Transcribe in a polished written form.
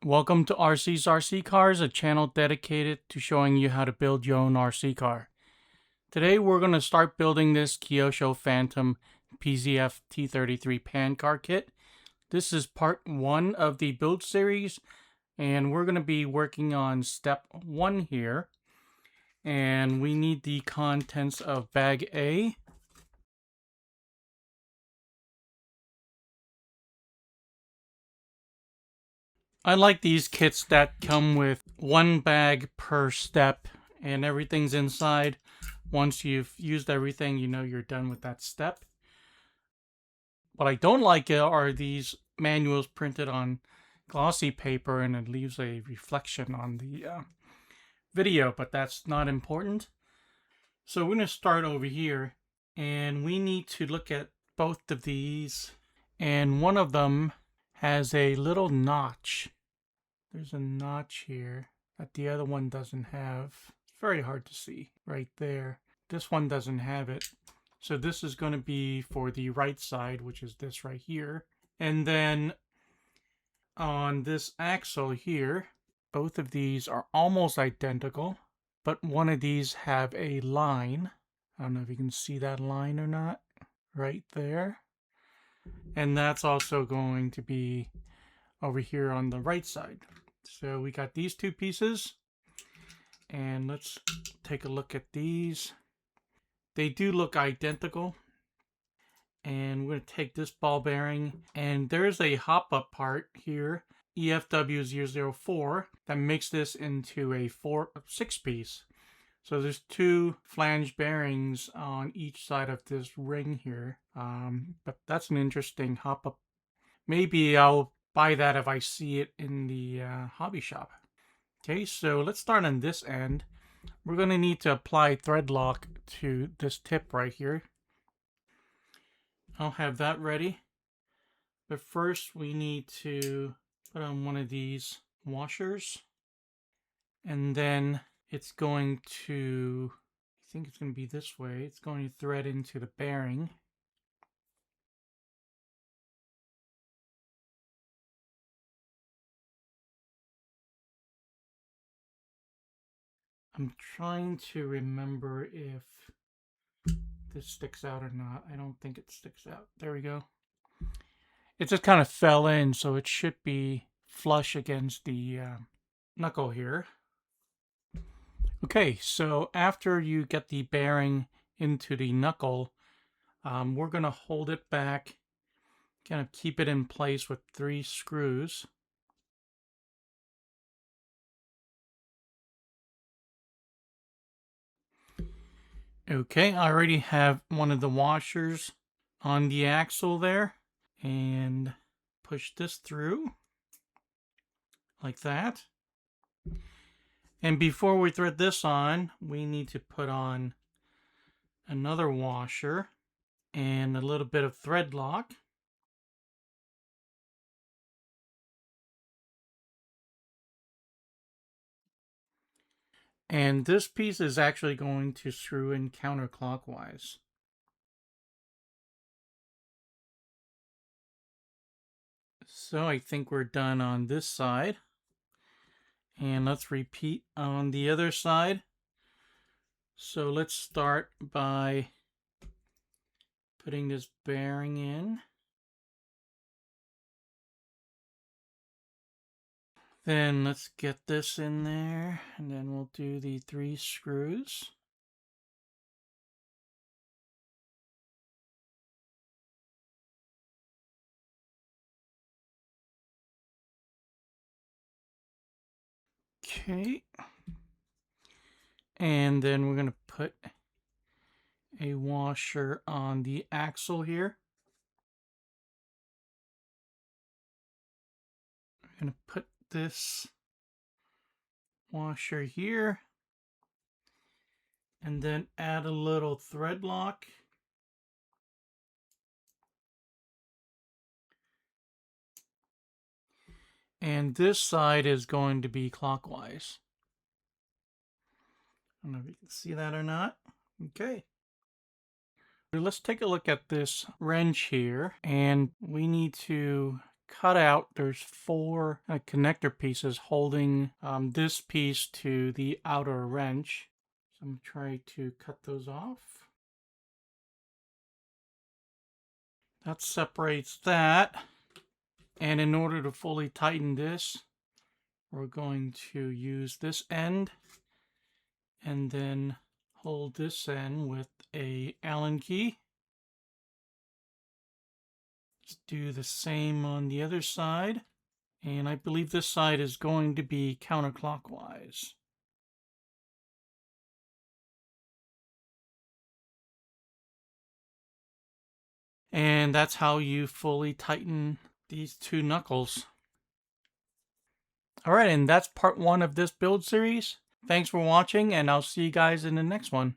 Welcome to RC's RC Cars, a channel dedicated to showing you how to build your own RC car. Today we're going to start building this Kyosho Fantom PZF T-33 pan car kit. This is part 1 of the build series, and we're going to be working on step 1 here. And we need the contents of bag A. I like these kits that come with one bag per step and everything's inside. Once you've used everything, you know you're done with that step. What I don't like are these manuals printed on glossy paper and it leaves a reflection on the video, but that's not important. So we're going to start over here and we need to look at both of these, and one of them has a little notch. There's a notch here that the other one doesn't have. It's very hard to see right there. This one doesn't have it. So this is going to be for the right side, which is this right here. And then on this axle here, both of these are almost identical, but one of these have a line. I don't know if you can see that line or not, right there. And that's also going to be over here on the right side. So we got these two pieces, and let's take a look at these. They do look identical, and we're going to take this ball bearing, and there's a hop-up part here, EFW004, that makes this into a 6-piece. So there's 2 flange bearings on each side of this ring here, but that's an interesting hop-up. Maybe I'll buy that if I see it in the hobby shop. Okay, so let's start on this end. We're going to need to apply thread lock to this tip right here. I'll have that ready. But first we need to put on one of these washers. And then it's going to, I think it's going to be this way. It's going to thread into the bearing. I'm trying to remember if this sticks out or not. I don't think it sticks out. There we go. It just kind of fell in, so it should be flush against the knuckle here. Okay, so after you get the bearing into the knuckle, we're going to hold it back, kind of keep it in place with 3 screws. Okay, I already have one of the washers on the axle there, and push this through like that. And before we thread this on, we need to put on another washer and a little bit of thread lock. And this piece is actually going to screw in counterclockwise. So I think we're done on this side. And let's repeat on the other side. So let's start by putting this bearing in. Then let's get this in there, and then we'll do the 3 screws. Okay. And then we're going to put a washer on the axle here. We're going to put this washer here, and then add a little thread lock. And this side is going to be clockwise. I don't know if you can see that or not. Okay. Let's take a look at this wrench here, and we need to cut out, there's 4 connector pieces holding this piece to the outer wrench. So I'm going to try to cut those off. That separates that. And in order to fully tighten this, we're going to use this end and then hold this end with a Allen key. Let's do the same on the other side. And I believe this side is going to be counterclockwise. And that's how you fully tighten these 2 knuckles. Alright, and that's part 1 of this build series. Thanks for watching, and I'll see you guys in the next one.